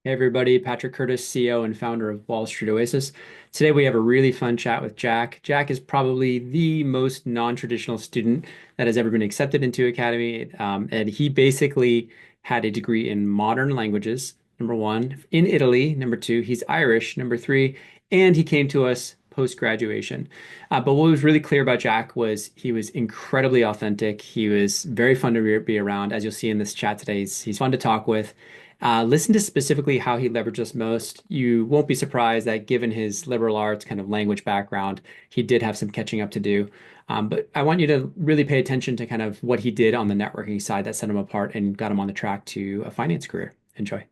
Hey everybody, Patrick Curtis, CEO and founder of Wall Street Oasis. Today we have a really fun chat with Jack. Jack is probably the most non-traditional student that has ever been accepted into Academy. And he basically had a degree in modern languages, number one, in Italy, number two, he's Irish, number three, and he came to us post-graduation. But what was really clear about Jack was he was incredibly authentic. He was very fun to be around. As you'll see in this chat today, he's fun to talk with. Listen to specifically how he leveraged us most. You won't be surprised that given his liberal arts kind of language background, he did have some catching up to do. But I want you to really pay attention to kind of what he did on the networking side that set him apart and got him on the track to a finance career. Enjoy.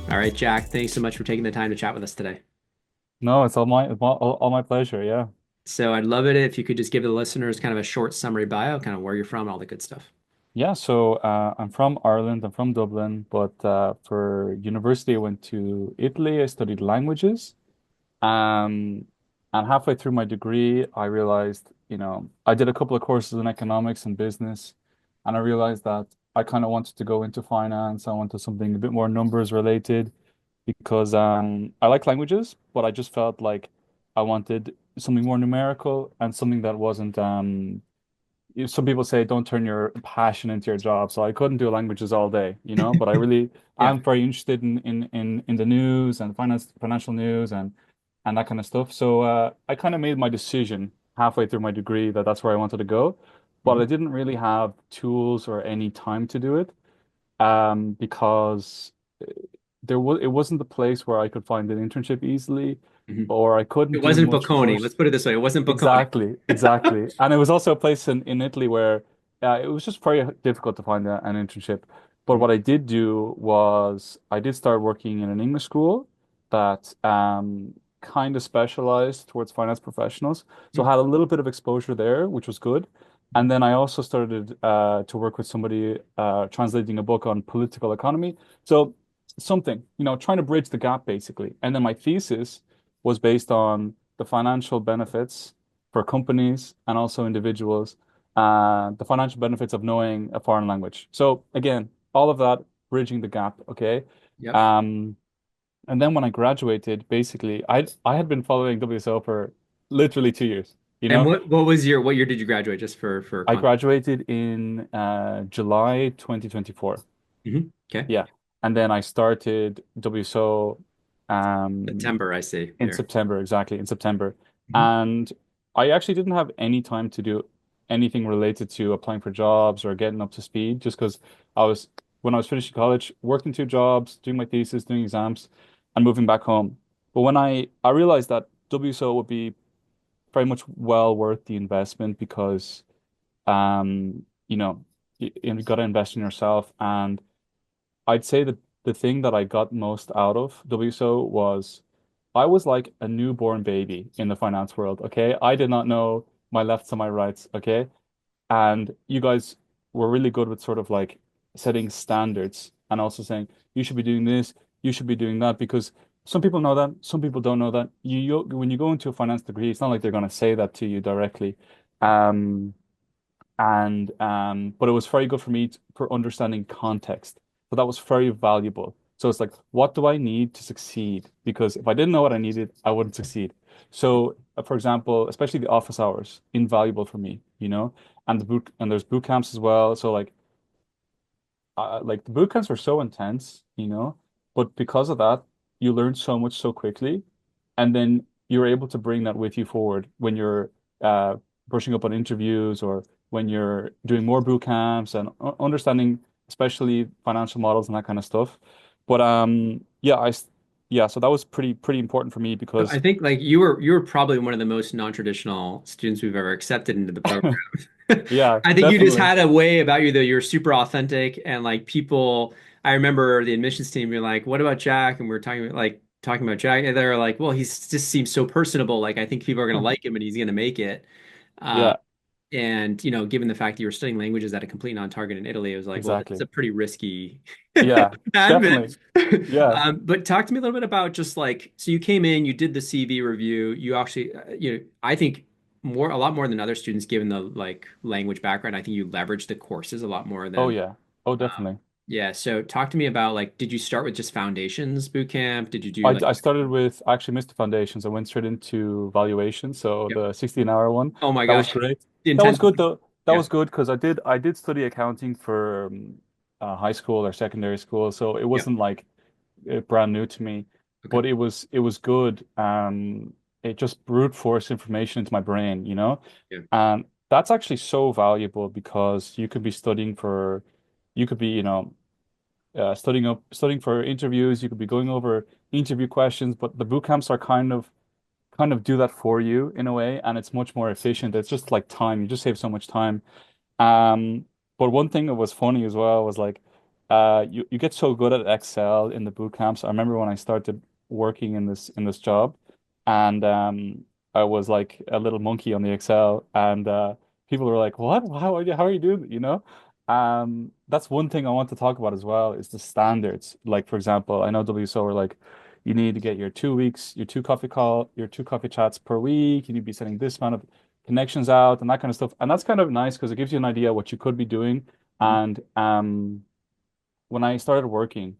All right, Jack, thanks so much for taking the time to chat with us today. No, it's all my pleasure. Yeah. So I'd love it if you could just give the listeners kind of a short summary bio, kind of where you're from, and all the good stuff. Yeah, so I'm from Ireland, I'm from Dublin, but for university I went to Italy. I studied languages. Um, and halfway through my degree, I realized, I did a couple of courses in economics and business, and I realized that I kind of wanted to go into finance. I wanted something a bit more numbers related because I like languages, but I just felt like I wanted something more numerical and something that wasn't some people say don't turn your passion into your job. So I couldn't do languages all day, but I really Yeah. I'm very interested in the news and financial news and that kind of stuff. So I kind of made my decision halfway through my degree that that's where I wanted to go, but I Mhm. didn't really have tools or any time to do it because it wasn't the place where I could find an internship easily, Mhm. or I couldn't It do wasn't much Bocconi. course. Let's put it this way. It wasn't Bocconi. Exactly, exactly. And it was also a place in Italy where it was just very difficult to find an internship. But Mhm. what I did do was I did start working in an English school that kind of specialized towards finance professionals. So I had a little bit of exposure there, which was good. And then I also started to work with somebody translating a book on political economy. So something, trying to bridge the gap basically. And then my thesis was based on the financial benefits for companies and also individuals, the financial benefits of knowing a foreign language. So again, all of that bridging the gap, okay? Yep. Um, and then when I graduated, basically, I had been following WSO for literally 2 years, you And know? what year did you graduate? Just for I context. graduated in July 2024. Okay. Yeah. And then I started WSO um September, I see in here. September, exactly, in September. Mhm. And I actually didn't have any time to do anything related to applying for jobs or getting up to speed, just because when I was finishing college, working two jobs, doing my thesis, doing exams, and moving back home. But when I realized that WSO would be very much well worth the investment because, you got to invest in yourself. And I'd say that the thing that I got most out of WSO was I was like a newborn baby in the finance world, okay? I did not know my lefts and my rights, okay? And you guys were really good with sort of like setting standards and also saying you should be doing this, you should be doing that because some people know that, some people don't know that. When you go into a finance degree, it's not like they're going to say that to you directly. Um, but it was very good for me for understanding context. So that was very valuable. So it's like, what do I need to succeed? Because if I didn't know what I needed, I wouldn't succeed. So, for example, especially the office hours, invaluable for me, and there's boot camps as well. So like the boot camps were so intense, but because of that, you learn so much so quickly, and then you're able to bring that with you forward when you're brushing up on interviews or when you're doing more boot camps and understanding, especially financial models and that kind of stuff. But yeah, so that was pretty important for me So because I think like you were probably one of the most non-traditional students we've ever accepted into the program. yeah, I think you just definitely. had a way about you that you're super authentic and like people. I remember the admissions team being like, "What about Jack?" And we were talking about Jack, and they were like, "Well, he's just seems so personable. Like I think people are gonna like him and he's gonna make it." Uh, Yeah. And given the fact that you were studying languages at a complete non-target in Italy, it was like, well, this is Exactly. a pretty risky Yeah, admit. definitely. Yeah. But talk to me a little bit about just like, so you came in, you did the CV review, you actually, I think a lot more than other students, given the like language background, I think you leveraged the courses a lot more Oh than, yeah. Oh, um, definitely. yeah. So talk to me about like, did you start with just foundations boot camp? Did you do I, like, I started with actually missed the foundations. I went straight into valuation, so yep. the 60 an hour one. Oh my That was gosh, great. the That was intense, good though. That yeah, was good because I did study accounting for high school or secondary school, so it yep. wasn't like brand new to me, Okay. but it was good. It just brute force information into my brain, Yeah. and that's actually so valuable because you could be, studying for interviews. You could be going over interview questions, but the boot camps are kind of do that for you in a way, and it's much more efficient. It's just like time. You just save so much time. Um, but one thing that was funny as well was like, you get so good at Excel in the boot camps. I remember when I started working in this job, and I was like a little monkey on the Excel, and people were like, "What? How are you doing it?" That's one thing I want to talk about as well is the standards. Like for example, I know WSO are like, you need to get your two coffee chats per week. You need to be sending this amount of connections out and that kind of stuff. And that's kind of nice because it gives you an idea what you could be doing. Mhm. And when I started working,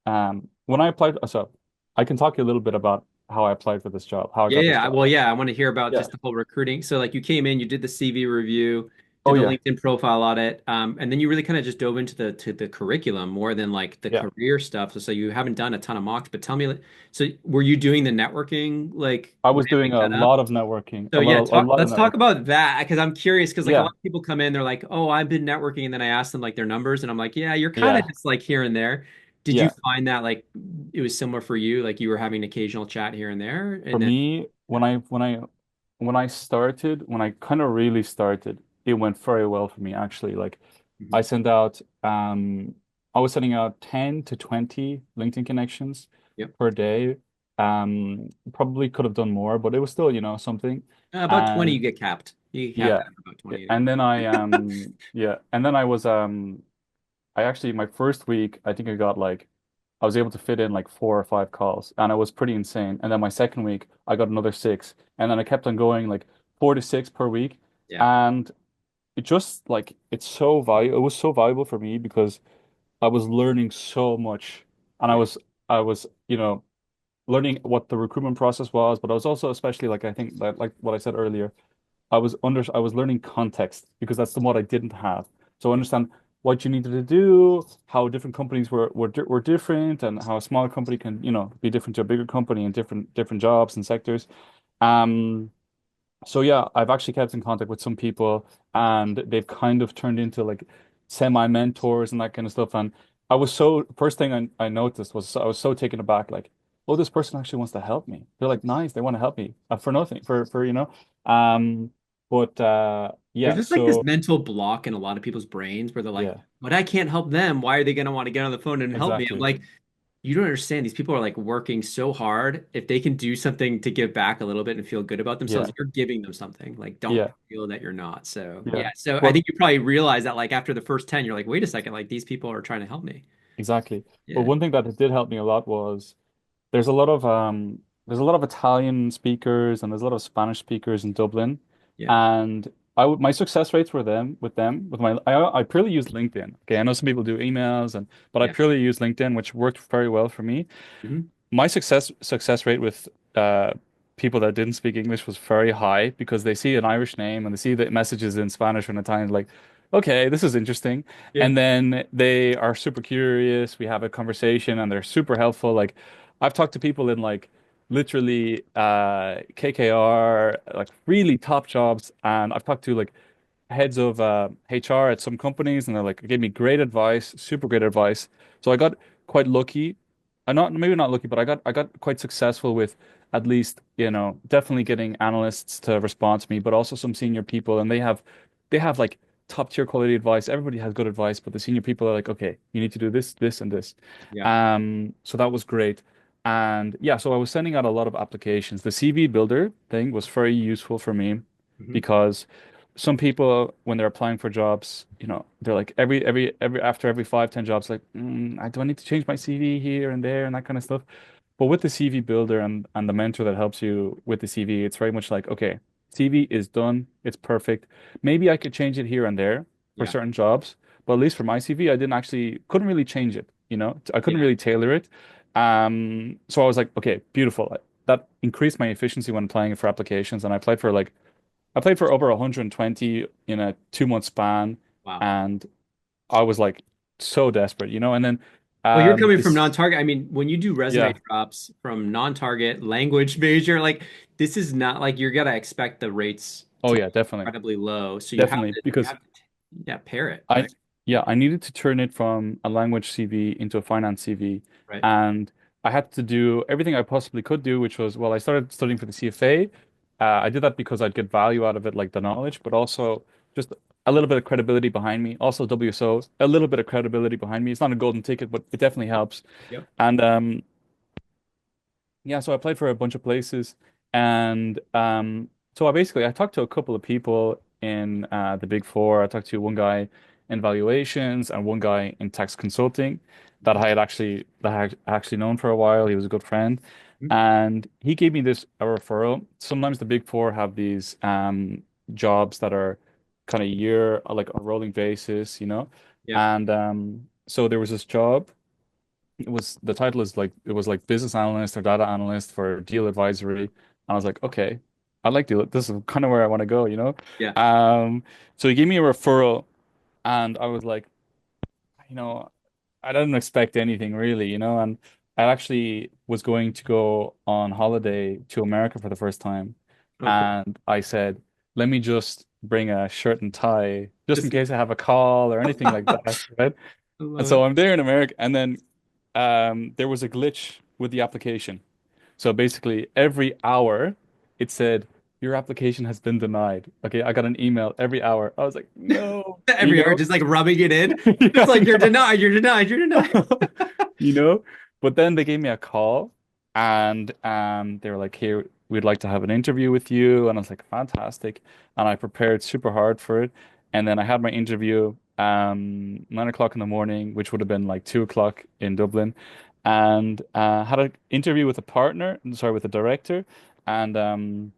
when I applied, so I can talk to you a little bit about how I applied for this job, how I Yeah, got this yeah. job. Well, yeah, I want to hear about Yeah. just the whole recruiting. So, like, you came in, you did the CV review, Oh did the yeah. LinkedIn profile audit, and then you really kind of just dove into the curriculum more than like the Yeah. career stuff. So, you haven't done a ton of mocks, but tell me, like, so were you doing the networking, like I was doing ramping a that up? lot of networking, So, yeah, a lot of let's talk networking. about that because I'm curious because like a Yeah. lot of people come in, they're like, oh, I've been networking, and then I ask them like their numbers, and I'm like, yeah, you're kind of Yeah. just like here and there. Did you Yeah. find that like it was similar for you? Like you were having an occasional chat here and there, For and then. me, when I kind of really started, it went very well for me actually. Like I Mhm. sent out I was sending out 10 to 20 LinkedIn connections Yep. per day. Probably could have done more, but it was still, something. About 20 you And get capped. You get capped yeah. at about 20 And anyway. then I actually my first week, I think I was able to fit in like 4 or 5 calls, and it was pretty insane. And then my second week, I got another six, and then I kept on going like 4 to 6 per week, Yeah. and it just like it's so valuable. It was so valuable for me because I was learning so much, and I Yeah. was I was learning what the recruitment process was, but I was also especially like I think that like what I said earlier. I was learning context because that's the what I didn't have. So Yeah. understand what you needed to do, how different companies were different, and how a smaller company can, be different to a bigger company in different jobs and sectors. Um, so yeah, I've actually kept in contact with some people, and they've kind of turned into like semi-mentors and that kind of stuff. And first thing I noticed was I was so taken aback, like, oh, this person actually wants to help me. They're like, nice, they want to help me for nothing, Um, but There's yeah, just like this so mental block in a lot of people's brains where they're like, yeah, but I can't help them. Why are they going to want to get on the phone and help me? I'm exactly, like, you don't understand. These people are like working so hard. If they can do something to give back a little bit and feel good about themselves, yeah, you're giving them something. Like, don't yeah, feel that you're not. So, yeah. yeah. So I But think you probably realize that like after the first 10, you're like, wait a second, like these people are trying to help me. exactly. But Yeah. one thing that did help me a lot was there's a lot of Italian speakers and there's a lot of Spanish speakers in Dublin, Yeah. and my success rates were them with my I purely use LinkedIn. Okay, I know some people do emails but I Yeah. purely use LinkedIn, which worked very well for me. Hmm. My success rate with people that didn't speak English was very high because they see an Irish name and they see the messages in Spanish and Italian, like, okay, this is interesting. Yeah. And then they are super curious. We have a conversation and they're super helpful. Like I've talked to people in like literally KKR, like really top jobs, and I've talked to like heads of HR at some companies, and they're like, gave me great advice, super great advice. So I got quite lucky. I'm not maybe not lucky, but I got quite successful with at least, definitely getting analysts to respond to me, but also some senior people, and they have like top tier quality advice. Everybody has good advice, but the senior people are like, okay, you need to do this, this, and this. Yeah. So that was great. And yeah, so I was sending out a lot of applications. The CV builder thing was very useful for me Hmm. because some people when they're applying for jobs, they're like every after every 5, 10 jobs, like, I do I need to change my CV here and there and that kind of stuff. But with the CV builder and the mentor that helps you with the CV, it's very much like, okay, CV is done, it's perfect. Maybe I could change it here and there for Yeah. certain jobs, but at least for my CV, I didn't actually couldn't really change it, I couldn't Yeah. really tailor it. So I was like, okay, beautiful. That increased my efficiency when applying for applications, and I played for over 120 in a 2 month span, Wow. and I was like so desperate, and then Well, you're coming from this non-target. I mean, when you do resume yeah. drops from non-target language major, like this is not like you're gonna expect the rates Oh to be yeah, definitely. incredibly low. So Definitely, you because have to, yeah, pair it, I right? yeah, I needed to turn it from a language CV into a finance CV, Right. and I had to do everything I possibly could do, which was, well, I started studying for the CFA. I did that because I'd get value out of it, like the knowledge, but also just a little bit of credibility behind me. Also WSO, a little bit of credibility behind me. It's not a golden ticket, but it definitely helps. Yep. And yeah, so I applied for a bunch of places, and so I talked to a couple of people in the Big Four. I talked to one guy in valuations and one guy in tax consulting that Mhm. I had actually known for a while. He was a good friend, Mhm. and he gave me this a referral. Sometimes the Big Four have these jobs that are kind of year like a rolling basis, Yep. and so there was this job. The title is like it was like business analyst or data analyst for deal advisory. And I was like, okay, I like deal. This is kind of where I want to go. Yeah. Um, so he gave me a referral, and I was like, you know, I didn't expect anything really, and I actually was going to go on holiday to America for the first time, Oh, cool. and I said, let me just bring a shirt and tie just in Just case I have a call or anything like I that, right? And love so it. I'm there in America, and then there was a glitch with the application. So basically, every hour it said, your application has been denied. Okay, I got an email every hour. I was like, no, Every hour, just like rubbing it in. It's Yeah, like you're no. denied, you're denied, you're denied. you know? But then they gave me a call, and they were like, here, we'd like to have an interview with you. And I was like, fantastic. And I prepared super hard for it. And then I had my interview 9 o'clock in the morning, which would have been like 2 o'clock in Dublin, and had an interview with a partner, sorry, with a director, and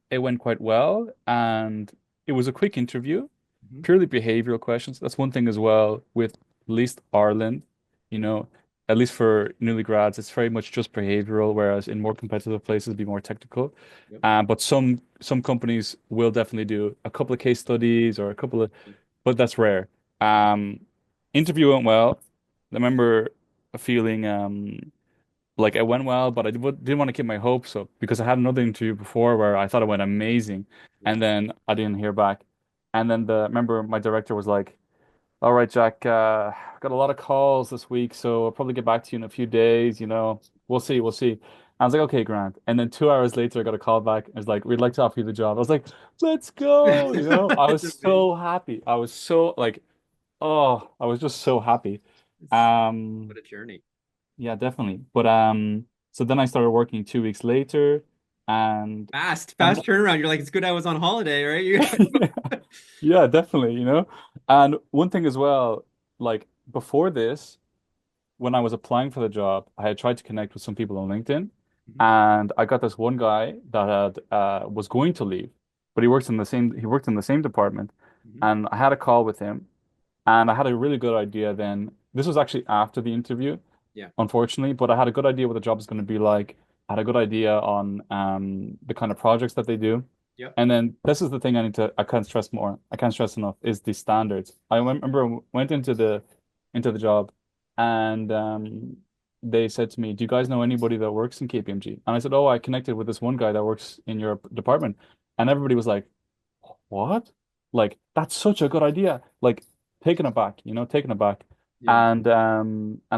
it went quite well. And it was a quick interview, Mhm. purely behavioral questions. That's one thing as well with at least Ireland, you know, at least for newly grads, it's very much just behavioral, whereas in more competitive places, it'd be more technical. Yep. But some companies will definitely do a couple of case studies or a couple of, but that's rare. Um, Interview went well. I remember feeling like it went well, but didn't want to keep my hopes up because I had another interview before where I thought it went amazing, Yeah. and then I didn't hear back. And then remember my director was like, all right, Jack, got a lot of calls this week, so I'll probably get back to you in a few days, we'll see, we'll see. I was like, okay, Grant. And then 2 hours later, I got a call back. It was like, we'd like to offer you the job. I was like, let's go. I was It's amazing. so happy. I was so like, oh, I was just so happy. It's Um, what a journey. yeah, definitely. But so then I started working 2 weeks later, and Fast, and fast turnaround. You're like, it's good I was on holiday, right? You yeah, definitely. And one thing as well, like before this, when I was applying for the job, I had tried to connect with some people on LinkedIn, Mhm. and I got this one guy that had was going to leave, but he worked in the same department, Mhm. and I had a call with him, and I had a really good idea then. This was actually after the interview, Yeah. unfortunately, but I had a good idea what the job is going to be like. I had a good idea on the kind of projects that they do. Yep. And then this is the thing I can't stress more. I can't stress enough is the standards. Remember went into the job, and they said to me, "Do you guys know anybody that works in KPMG?" And I said, "Oh, I connected with this one guy that works in your department." And everybody was like, what? Like, that's such a good idea. Like, taken aback, taken aback. Yeah. And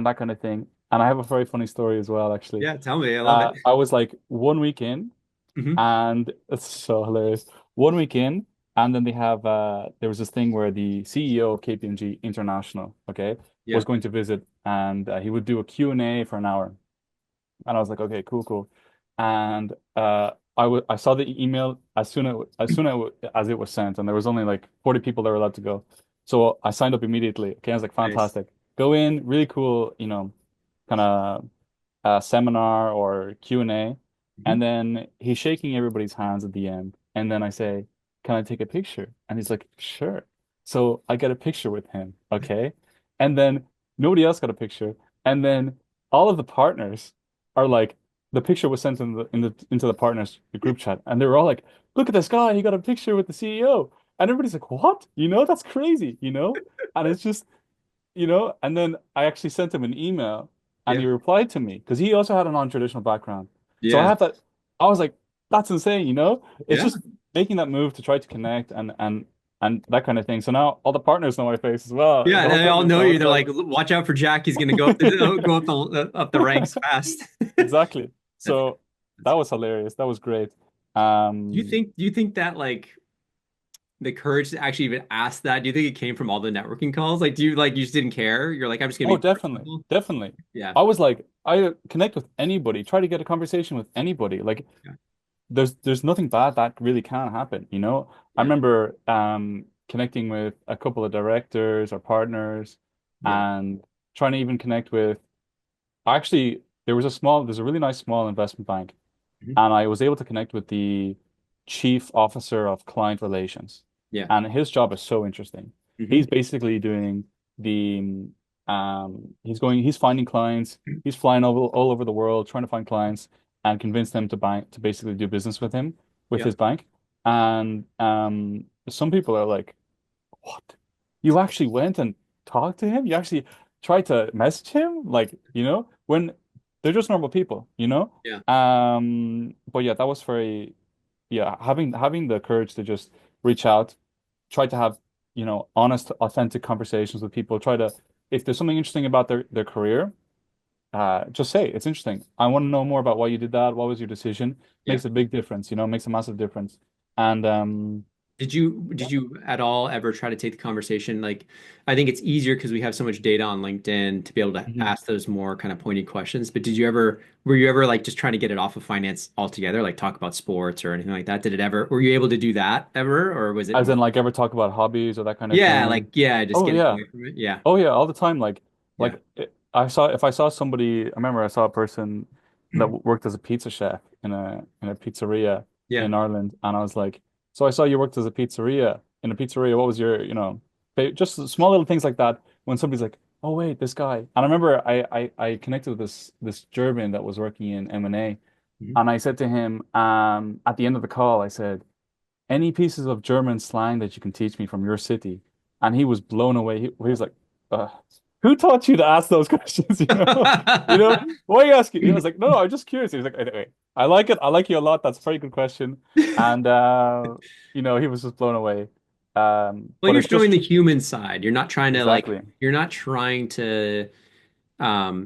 that kind of thing. And I have a very funny story as well, actually. Yeah. Tell me. I love it. I was like 1 week in, Hmm. and it's so hilarious. 1 week in, and then there was this thing where the CEO of KPMG International, okay, was Yeah. going to visit, and he would do a Q&A for an hour. And I was like, okay, cool, cool. And I saw the email as it was sent, and there was only like 40 people that were allowed to go. So I signed up immediately. Okay, I was like, Nice. fantastic. Go in, really cool, kind of seminar or Q&A. Mhm. And then he's shaking everybody's hands at the end. And then I say, can I take a picture? And he's like, sure. So I get a picture with him. Okay. And then nobody else got a picture. And then all of the partners are like, the picture was sent into the partners group chat. And they were all like, look at this guy. He got a picture with the CEO. And everybody's like, what? That's crazy, And it's just, and then I actually sent him an email and Yeah. he replied to me because he also had a non-traditional background. So I Yeah. had that, I was like, that's insane. It's Yeah. just making that move to try to connect and that kind of thing. So now all the partners know my face as well. Yeah, The whole they all company know you. knows They're that. like, watch out for Jack. He's gonna go up the ranks fast. Exactly. That's good. So That's that good. was hilarious. That was great. Do you think that like the courage to actually even ask that, do you think it came from all the networking calls? Like, do you like you just didn't care? You're like, I'm just gonna Oh, be definitely. personable. Definitely. Yeah. I was like, I connect with anybody, try to get a conversation with anybody. Like Yeah. there's nothing bad that really can happen. I Yeah. remember connecting with a couple of directors or partners Yeah. and trying to even connect with actually there's a really nice small investment bank Mhm. and I was able to connect with the chief officer of client relations. Yeah. And his job is so interesting. Hmm. He's basically doing the he's finding clients, he's flying all over the world trying to find clients and convince them to basically do business with him with Yeah. his bank. And some people are like, what? You actually went and talked to him? You actually tried to message him? Like, when they're just normal people. Yeah. But yeah, that was very, yeah, having the courage to just reach out, try to have, honest, authentic conversations with people, try to, if there's something interesting about their career, just say it's interesting. I want to know more about why you did that. What was your decision? Yeah. Makes a big difference, makes a massive difference. And Did you at all ever try to take the conversation? Like, I think it's easier because we have so much data on LinkedIn to be able to Mhm. ask those more kind of pointed questions. But were you ever like just trying to get it off of finance altogether, like talk about sports or anything like that? Were you able to do that ever, or was it As more? in, like, ever talk about hobbies or that kind of Yeah, thing? like yeah, just Oh getting yeah, away from it. Yeah, oh yeah, all the time. yeah, If I saw somebody, I remember I saw a person that worked as a pizza chef in a pizzeria yeah. in Ireland, and I was like, so I saw you worked as a pizzeria in a pizzeria. What was your, just small little things like that. When somebody's like, oh wait, this guy, and I remember I connected with this German that was working in M&A, Mhm. and I said to him, at the end of the call, I said, any pieces of German slang that you can teach me from your city? And he was blown away. He was like, uh, who taught you to ask those questions? Why are you asking? He was like, no, I'm just curious. He was like, anyway, I like it. I like you a lot. That's a very good question. And, he was just blown away. Well, But you're it's showing just the human side. You're not trying to like, exactly. you're not trying to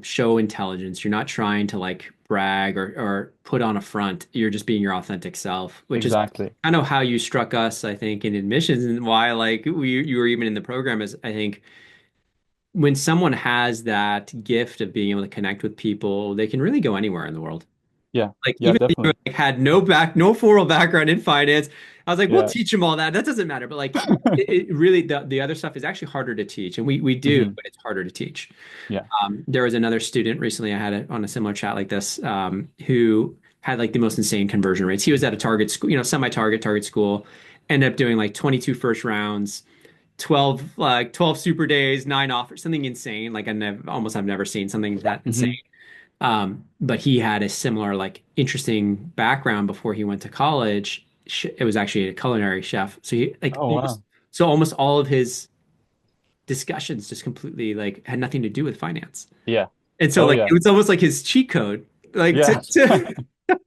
show intelligence. You're not trying to like brag or put on a front. You're just being your authentic self, which is Exactly. kind of how you struck us, I think, in admissions and why like you were even in the program is I think when someone has that gift of being able to connect with people, they can really go anywhere in the world. Yeah. Like Yeah, even if you definitely. like, had no formal background in finance, I was like, we'll Yeah. teach them all that. That doesn't matter. But like it really the other stuff is actually harder to teach. And we do, Hmm. but it's harder to teach. Yeah. There was another student recently I had on a similar chat like this, who had like the most insane conversion rates. He was at a target school, semi-target school, ended up doing like 22 first rounds, 12 super days, 9 offers, something insane. Like I've never seen something that insane. Hmm. But he had a similar like interesting background before he went to college. It was actually a culinary chef. So he like Oh, almost wow. so almost all of his discussions just completely like had nothing to do with finance. Yeah. And so Oh, like it yeah. was almost like his cheat code, like to Yeah. to,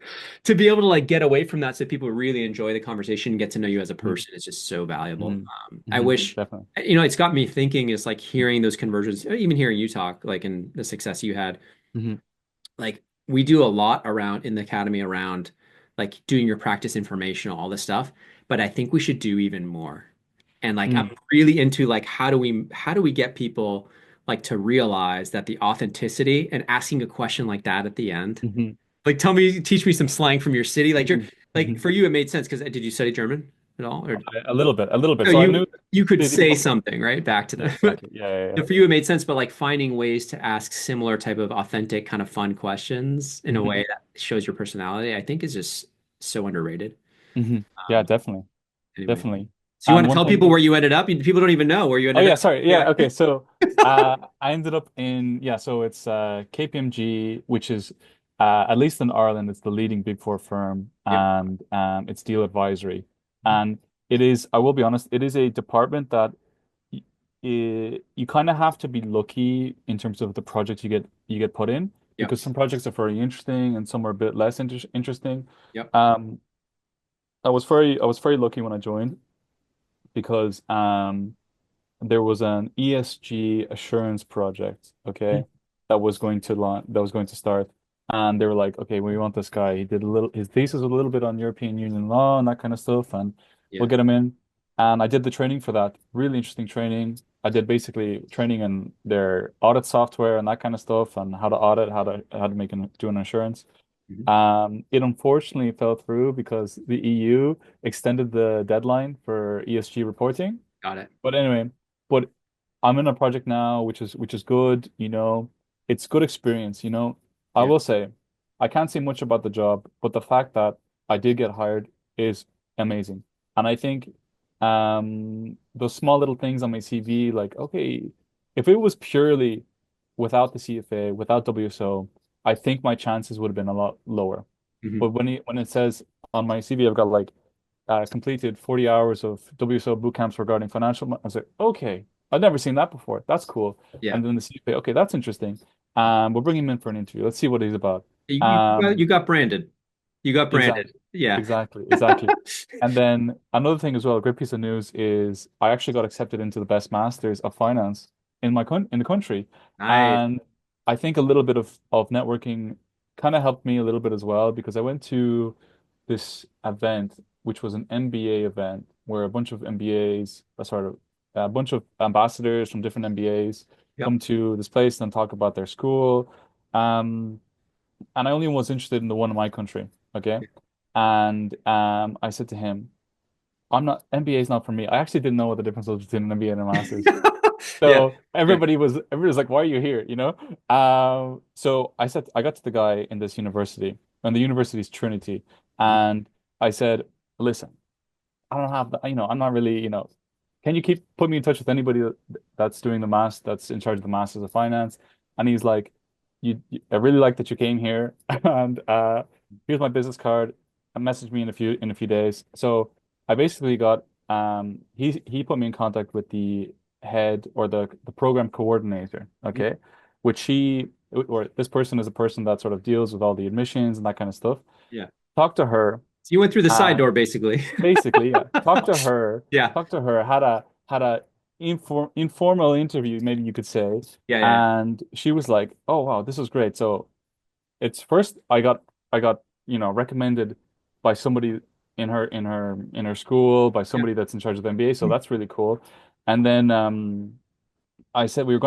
to be able to like get away from that so people really enjoy the conversation and get to know you as a Hmm. person is just so valuable. Hmm. I Hmm. wish, Definitely. it's got me thinking is like hearing those conversions, even hearing you talk, like in the success you had, Hmm. like we do a lot around in the academy around like doing your practice informational, all this stuff, but I think we should do even more. And like I'm really into like how do we get people like to realize that the authenticity and asking a question like that at the end, Hmm. like teach me some slang from your city, like you're Hmm. like Hmm. for you, it made sense because did you study German at all? Or A little bit, a little bit. so So I knew you could the say vocab. something, right? Back to Yeah, them. exactly. Yeah, yeah, yeah. So for you, it made sense, but like finding ways to ask similar type of authentic, kind of fun questions in a Hmm. way that shows your personality, I think is just so underrated. Hmm. Yeah, Um, definitely, anyway, definitely. so you want And to one tell people thing. where you ended up? People don't even know where you Oh ended yeah, up. sorry. Yeah. Yeah, okay. So I ended up in yeah. So it's KPMG, which is at least in Ireland, it's the leading Big Four firm, Yep. and it's deal advisory, and it is. I will be honest, it is a department that you kind of have to be lucky in terms of the projects you get put in Yep. because some projects are very interesting and some are a bit less interesting. Yep. Um, I was very lucky when I joined because there was an ESG assurance project, okay, that was going to start. And they were like, okay, we want this guy. He did a little his thesis was a little bit on European Union law and that kind of stuff, and we'll Yeah. get him in. And I did the training for that. Really interesting training. I did basically training in their audit software and that kind of stuff and how to audit, how to do an insurance. Mhm. It unfortunately fell through because the EU extended the deadline for ESG reporting. Got it. But anyway, but I'm in a project now, which is good, you know. It's good experience, you know. I Yeah. will say, I can't say much about the job, but the fact that I did get hired is amazing. And I think those small little things on my CV, like, okay, if it was purely without the CFA, without WSO, I think my chances would have been a lot lower. Mhm. But when it says on my CV, I've got like completed 40 hours of WSO boot camps regarding financial. I was like, okay, I've never seen that before. That's cool. Yeah. And then the CFA, okay, that's interesting. We'll bring him in for an interview. Let's see what he's about. You Um, got branded. You got branded. exactly, Yeah. exactly. And then another thing as well, a great piece of news is I actually got accepted into the best masters of finance in the country. Nice. And I think a little bit of networking kind of helped me a little bit as well because I went to this event, which was an MBA event where a bunch of MBAs, sort of a bunch of ambassadors from different MBAs Yep. come to this place and talk about their school. Um, and I only was interested in the one in my country. Okay. And I said to him, I'm not, MBA is not for me. I actually didn't know what the difference was between an MBA and a master's. Yeah. So Yeah. everybody was like, why are you here? You know? So I said, I got to the guy in this university, and the university is Trinity. And I said, listen, I don't have the, you know, I'm not really, you know, can you keep put me in touch with anybody that's doing the that's in charge of the Masters of Finance? And he's like, I really like that you came here, and here's my business card. And message me in a few days. So I basically got he put me in contact with the head or the program coordinator, Mhm. okay, which he or this person is a person that sort of deals with all the admissions and that kind of stuff. Yeah. Talk to her. So you went through the side Uh, door, basically. Basically, yeah. Yeah. Talk to her, had a informal interview, maybe you could say. Yeah. Yeah. And she was like, "Oh wow, this is great." So it's first I got, you know, recommended by somebody in her school, by Yeah. somebody that's in charge of the MBA. So that's really cool. And then I said we were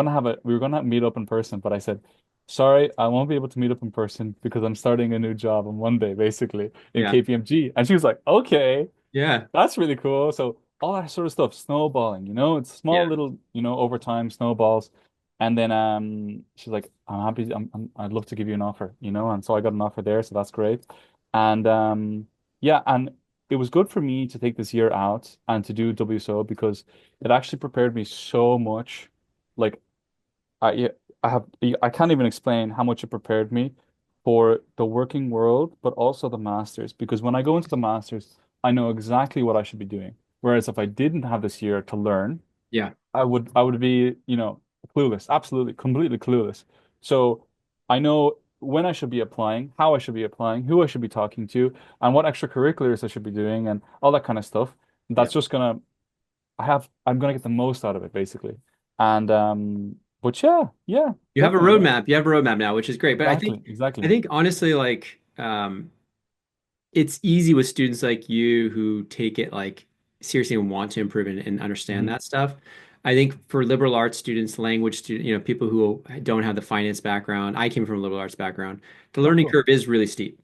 gonna meet up in person, but I said, sorry, I won't be able to meet up in person because I'm starting a new job on Monday, basically, in Yeah. KPMG. And she was like, okay. Yeah. That's really cool. So all that sort of stuff, snowballing, you know, it's small Yeah. little, you know, over time snowballs. And then she's like, I'm happy, I'd love to give you an offer, you know, and so I got an offer there, so that's great. And yeah, and it was good for me to take this year out and to do WSO because it actually prepared me so much. Like yeah, I can't even explain how much it prepared me for the working world, but also the masters. Because when I go into the masters, I know exactly what I should be doing. Whereas if I didn't have this year to learn, Yeah. I would be, you know, clueless, absolutely, completely clueless. So I know when I should be applying, how I should be applying, who I should be talking to, and what extracurriculars I should be doing, and all that kind of stuff. Yeah. That's just gonna I'm gonna get the most out of it, basically. And but yeah, yeah, You have a definitely, yeah. roadmap. You have a roadmap now, which is great. But Exactly, I exactly. think honestly, like, it's easy with students like you who take it like seriously and want to improve and understand Hmm. that stuff. I think for liberal arts students, language students, people who don't have the finance background, I came from a liberal arts background. The Oh, learning cool. curve is really steep.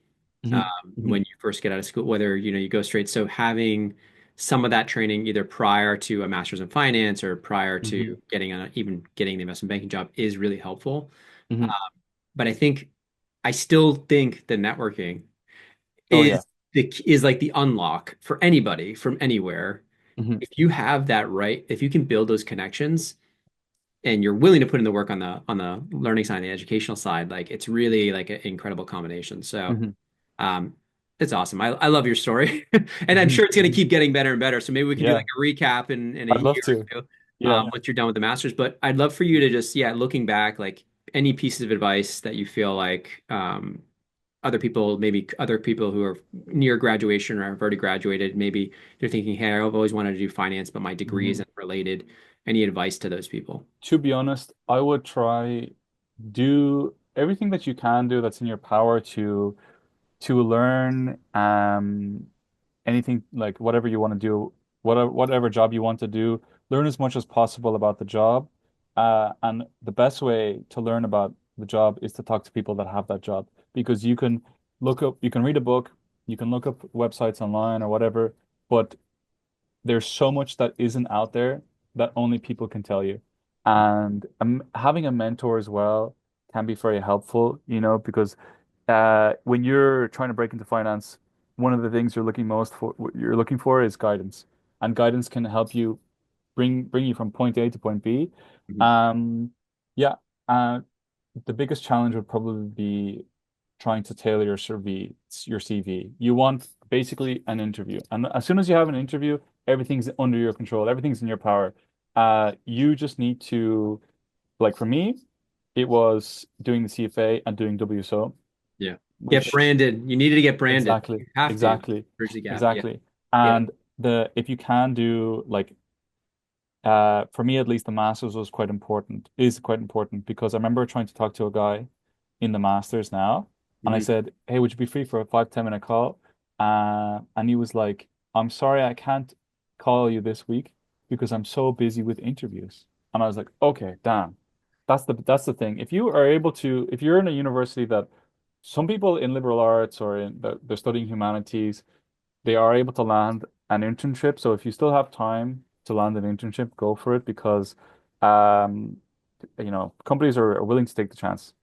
Hmm. when Hmm. you first get out of school, whether you go straight. So having some of that training either prior to a master's in finance or prior Hmm. to even getting the investment banking job is really helpful. Hmm. But I still think the networking Oh yeah. is like the unlock for anybody from anywhere. Hmm. If you have that right, if you can build those connections and you're willing to put in the work on the learning side, the educational side, like it's really like an incredible combination. So Hmm. um, it's awesome. I love your story, and I'm Hmm. sure it's going to Hmm. keep getting better and better. So maybe we can do like Yeah, a recap in a I'd love year to. or two Yeah. once you're done with the masters. But I'd love for you to just, yeah, looking back, like any pieces of advice that you feel like maybe other people who are near graduation or have already graduated, maybe they're thinking, hey, I've always wanted to do finance, but my degree Hmm. isn't related. Any advice to those people? To be honest, I would try do everything that you can do that's in your power to learn anything like whatever you want to do, whatever job you want to do, learn as much as possible about the job. And the best way to learn about the job is to talk to people that have that job because you can read a book, you can look up websites online or whatever, but there's so much that isn't out there that only people can tell you. And having a mentor as well can be very helpful, because when you're trying to break into finance, one of the things you're looking for is guidance. And guidance can help you bring you from point A to point B. Mhm. Um, yeah, uh, the biggest challenge would probably be trying to tailor your CV. You want basically an interview. And as soon as you have an interview, everything's under your control, everything's in your power. You just need to, like for me, it was doing the CFA and doing WSO, Yeah. Get which branded. You needed to get branded. exactly, You have to exactly, bridge the gap. Yeah. exactly. Yeah. And the if you can do like for me at least, the masters is quite important because I remember trying to talk to a guy in the masters now, and I Mhm. said, "Hey, would you be free for a 5-10 minute call?" And he was like, "I'm sorry, I can't call you this week because I'm so busy with interviews." And I was like, "Okay, damn, that's the thing. If you're in a university that some people in liberal arts or they're studying humanities, they are able to land an internship. So if you still have time to land an internship, go for it because um companies are willing to take the chance.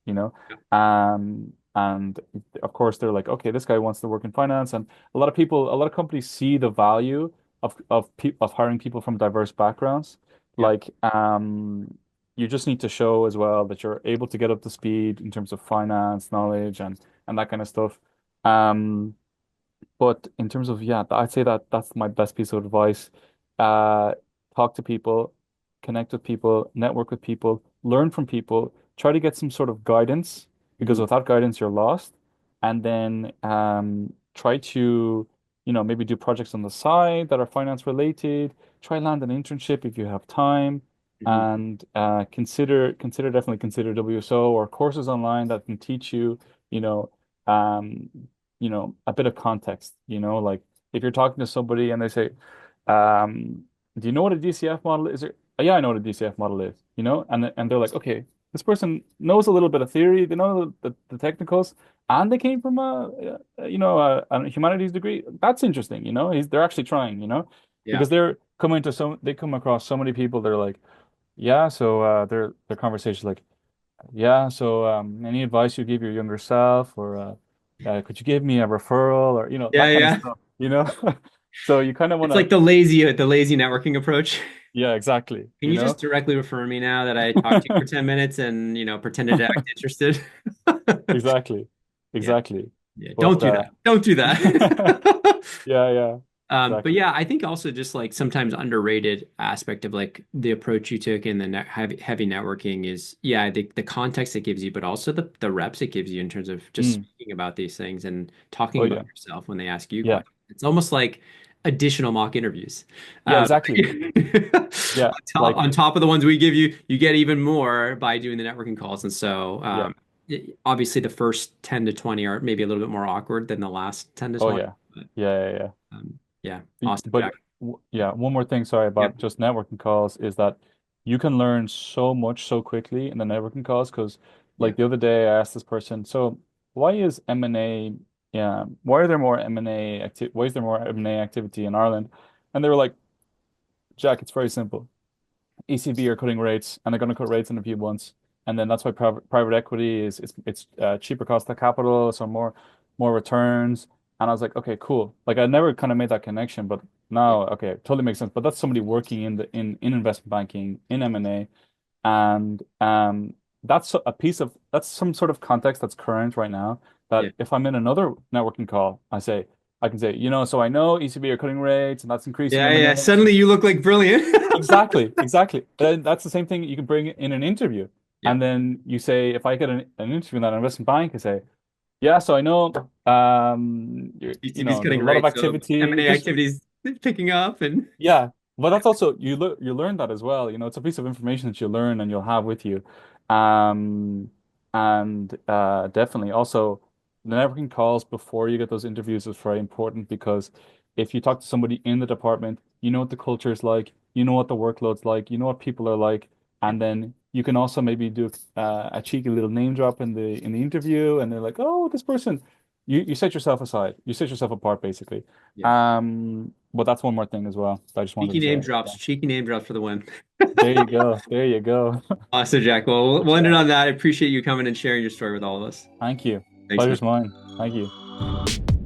And of course they're like, okay, this guy wants to work in finance, and a lot of companies see the value of hiring people from diverse backgrounds. Yeah. Like you just need to show as well that you're able to get up to speed in terms of finance knowledge and that kind of stuff. Um but in terms of, yeah, I'd say that that's my best piece of advice. Uh, Talk to people, connect with people, network with people, learn from people, try to get some sort of guidance because Mhm. without guidance, you're lost. And then try to, maybe do projects on the side that are finance related. Try land an internship if you have time. Mhm. And definitely consider WSO or courses online that can teach you, you know, um, a bit of context, like if you're talking to somebody and they say, um, do you know what a DCF model is? Yeah, I know what a DCF model is, and they're like, okay, this person knows a little bit of theory, they know the technicals, and they came from a humanities degree. That's interesting, they're actually trying, Yeah. because they come across so many people, they're like, yeah, so their conversations like, yeah, so any advice you give your younger self, or could you give me a referral, or Yeah. that kind of Yeah. stuff. So you kind of want It's like to, the lazy networking approach. yeah, exactly, Can you just directly refer me now that I talked to you for 10 minutes and, pretended to act interested? exactly, Yeah. exactly. Yeah. Don't But do that. Don't do that. yeah, yeah, But exactly. yeah, I think also just like sometimes underrated aspect of like the approach you took in the heavy networking is, yeah, the context it gives you, but also the reps it gives you in terms of just Mm. speaking about these things and talking Oh about yeah, yourself when they ask you yeah, questions. It's almost like additional mock interviews. yeah, Um, exactly. Yeah, on like top of the ones we give you, you get even more by doing the networking calls. And so, yeah, obviously, the first 10 to 20 are maybe a little bit more awkward than the last 10 to oh 20. yeah, But yeah, yeah, yeah. yeah, awesome, But Jack. yeah, one more thing, sorry, Yeah. about just networking calls is that you can learn so much so quickly in the networking calls because Yeah. like the other day I asked this person, so why is M&A yeah, why are there more M&A acti why is there more M&A activity in Ireland? And they were like, Jack, it's very simple. ECB are cutting rates, and they're going to cut rates in a few months, and then that's why private equity is it's cheaper cost of capital, so more returns. And I was like, okay, cool. Like I never kind of made that connection, but Yeah. now, okay, it totally makes sense. But that's somebody working in investment banking, in M&A, and that's a piece of that's some sort of context that's current right now. Yeah. That if I'm in another networking call, I can say, so I know ECB are cutting rates, and that's increasing Yeah, yeah. M&A. Suddenly you look like brilliant. Exactly, exactly. And that's the same thing you can bring in an interview. Yeah. And then you say, if I get an interview in that investment bank, I say, yeah, so I know ECB's there's a cutting lot of rates, so activity. M&A Just activities picking up and yeah, but that's also you learn that as well. It's a piece of information that you learn and you'll have with you. Um and definitely also the networking calls before you get those interviews is very important because if you talk to somebody in the department, you know what the culture is like, you know what the workload's like, you know what people are like, yeah, and then you can also maybe do a cheeky little name drop in the interview, and they're like, oh, this person, you set yourself aside, you set yourself apart basically. yeah. But that's one more thing as well that I just wanted Cheeky to name say. drops, Yeah. cheeky name drops for the win. There you go. There you go. Awesome, Jack. Well, we'll Good end it chat. on that. I appreciate you coming and sharing your story with all of us. Thank you. Thanks, Pleasure's man. mine. Thank you.